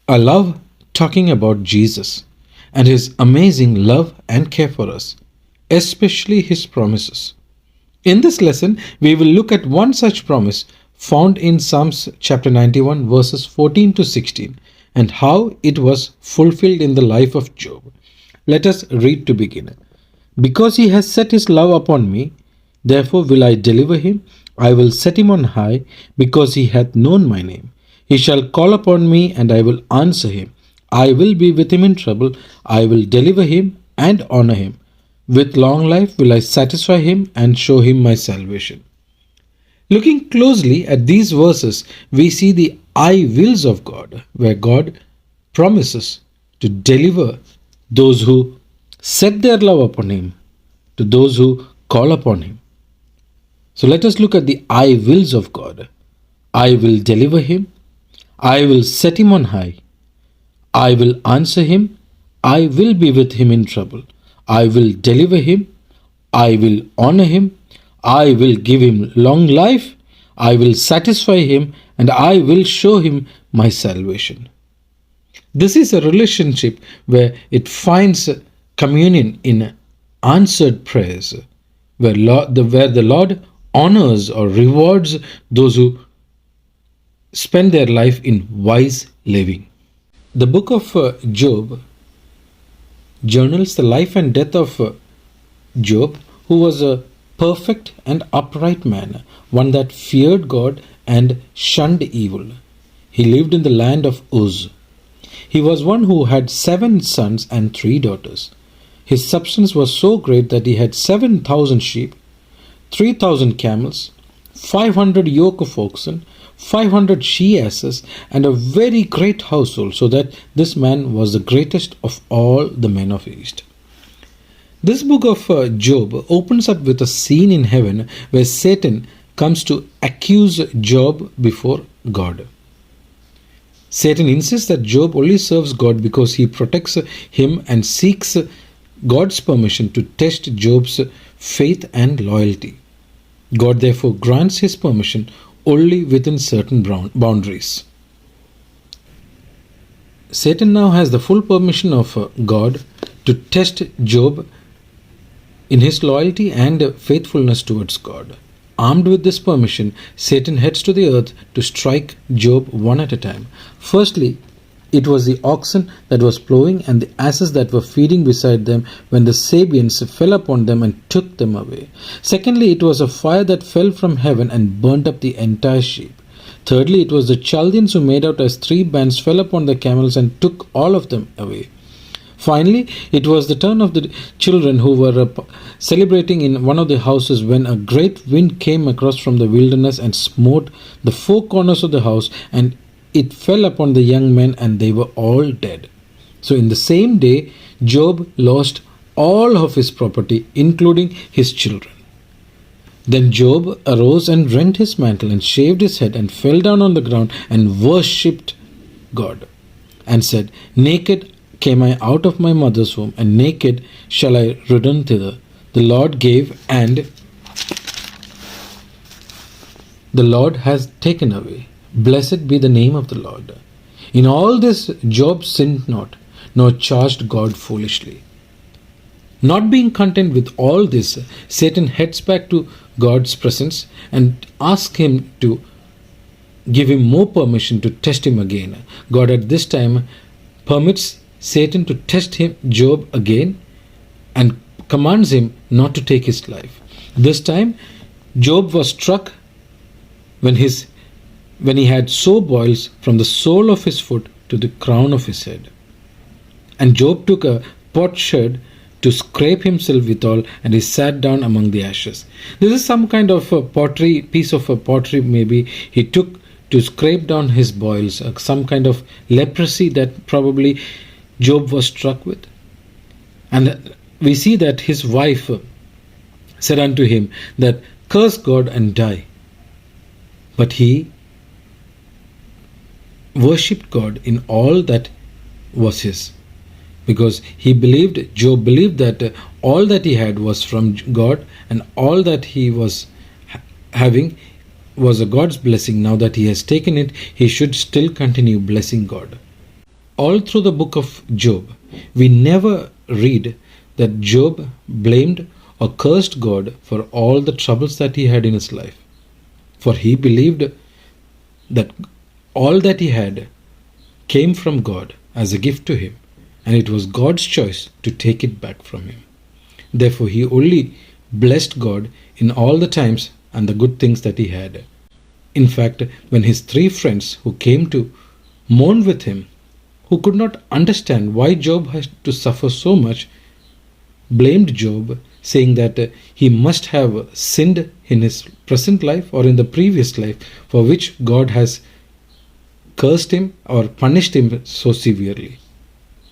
I love talking about Jesus and his amazing love and care for us, especially his promises. In this lesson, we will look at one such promise found in Psalms chapter 91, verses 14 to 16, and how it was fulfilled in the life of Job. Let us read to begin. Because he has set his love upon me, therefore will I deliver him. I will set him on high, because he hath known my name. He shall call upon me, and I will answer him. I will be with him in trouble. I will deliver him and honor him. With long life will I satisfy him and show him my salvation. Looking closely at these verses, we see the I wills of God, where God promises to deliver those who set their love upon him, to those who call upon him. So let us look at the I wills of God. I will deliver him. I will set him on high. I will answer him. I will be with him in trouble. I will deliver him. I will honor him. I will give him long life. I will satisfy him, and I will show him my salvation. This is a relationship where it finds communion in answered prayers, where the Lord honors or rewards those who spend their life in wise living. The book of Job journals the life and death of Job, who was a perfect and upright man, one that feared God and shunned evil. He lived in the land of Uz. He was one who had 7 sons and 3 daughters. His substance was so great that he had 7,000 sheep, 3,000 camels, 500 yoke of oxen, 500 she-asses, and a very great household, so that this man was the greatest of all the men of East. This book of Job opens up with a scene in heaven where Satan comes to accuse Job before God. Satan insists that Job only serves God because he protects him and seeks God's permission to test Job's faith and loyalty. God therefore grants his permission only within certain boundaries. Satan now has the full permission of God to test Job in his loyalty and faithfulness towards God. Armed with this permission, Satan heads to the earth to strike Job one at a time. Firstly, it was the oxen that was plowing and the asses that were feeding beside them when the Sabeans fell upon them and took them away. Secondly, it was a fire that fell from heaven and burnt up the entire sheep. Thirdly, it was the Chaldeans who made out as 3 bands fell upon the camels and took all of them away. Finally, it was the turn of the children who were celebrating in one of the houses when a great wind came across from the wilderness and smote the 4 corners of the house, and it fell upon the young men, and they were all dead. So in the same day, Job lost all of his property, including his children. Then Job arose and rent his mantle and shaved his head and fell down on the ground and worshipped God and said, "Naked came I out of my mother's womb, and naked shall I return thither. The Lord gave, and the Lord has taken away. Blessed be the name of the Lord." In all this, Job sinned not, nor charged God foolishly. Not being content with all this, Satan heads back to God's presence and asks him to give him more permission to test him again. God at this time permits Satan to test Job again and commands him not to take his life. This time, Job was struck when he had sore boils from the sole of his foot to the crown of his head. And Job took a potsherd to scrape himself withal, and he sat down among the ashes. This is some kind of a piece of pottery maybe he took to scrape down his boils, some kind of leprosy that probably Job was struck with. And we see that his wife said unto him that, "Curse God and die." But he worshipped God in all that was his, because Job believed that all that he had was from God, and all that he was having was a God's blessing. Now that he has taken it, he should still continue blessing God. all through the book of Job, we never read that Job blamed or cursed God for all the troubles that he had in his life. For he believed that all that he had came from God as a gift to him, and it was God's choice to take it back from him. Therefore, he only blessed God in all the times and the good things that he had. In fact, when his three friends who came to mourn with him, who could not understand why Job had to suffer so much, blamed Job, saying that he must have sinned in his present life or in the previous life, for which God has cursed him or punished him so severely.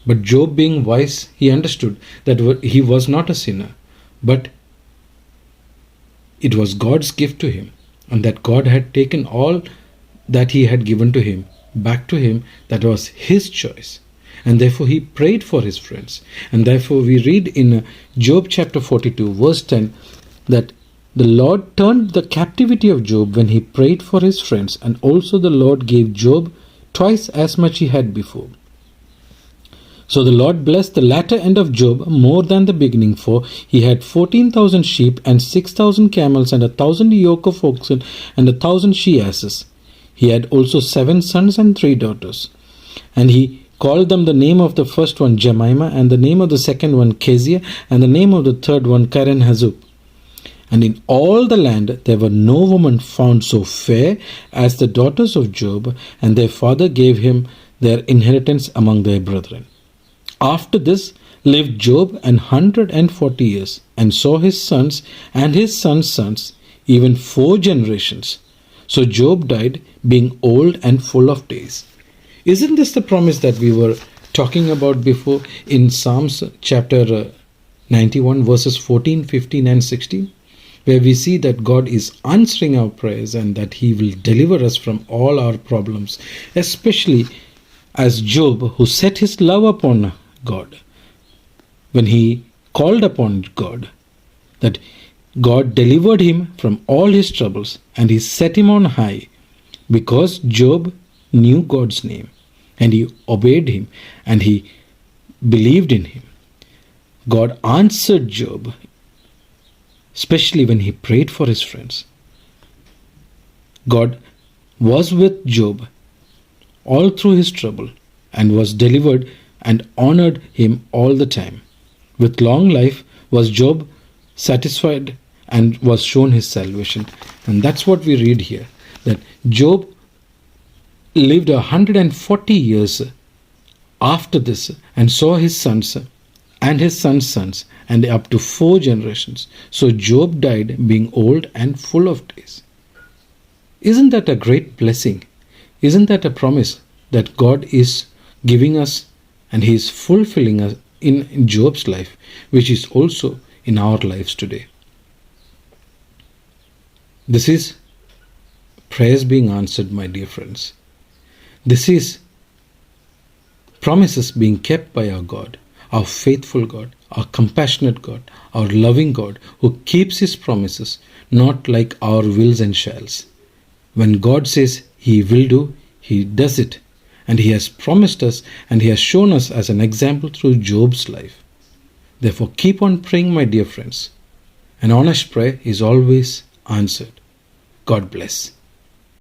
But Job, being wise, he understood that he was not a sinner, but it was God's gift to him, and that God had taken all that he had given to him back to him. That was his choice. And therefore he prayed for his friends. And therefore we read in Job chapter 42 verse 10 that the Lord turned the captivity of Job when he prayed for his friends, and also the Lord gave Job twice as much he had before. So the Lord blessed the latter end of Job more than the beginning, for he had 14,000 sheep and 6,000 camels and 1,000 yoke of oxen and 1,000 she-asses. He had also 7 sons and 3 daughters. And he called them the name of the first one Jemimah, and the name of the second one Keziah, and the name of the third one Karen-Hazub. And in all the land there were no woman found so fair as the daughters of Job, and their father gave him their inheritance among their brethren. After this lived Job 140 years, and saw his sons and his sons' sons, even 4 generations. So Job died, being old and full of days. Isn't this the promise that we were talking about before in Psalms chapter 91 verses 14, 15 and 16? Where we see that God is answering our prayers and that he will deliver us from all our problems, especially as Job, who set his love upon God, when he called upon God, that God delivered him from all his troubles and he set him on high, because Job knew God's name and he obeyed him and he believed in him. God answered Job, especially when he prayed for his friends. God was with Job all through his trouble and was delivered and honored him all the time. With long life was Job satisfied and was shown his salvation. And that's what we read here, that Job lived 140 years after this and saw his sons and his sons' sons, and up to 4 generations. So Job died being old and full of days. Isn't that a great blessing? Isn't that a promise that God is giving us and he is fulfilling us in Job's life, which is also in our lives today? This is prayers being answered, my dear friends. This is promises being kept by our God, our faithful God, our compassionate God, our loving God, who keeps his promises, not like our wills and shalls. When God says he will do, he does it. And he has promised us and he has shown us as an example through Job's life. Therefore, keep on praying, my dear friends. An honest prayer is always answered. God bless.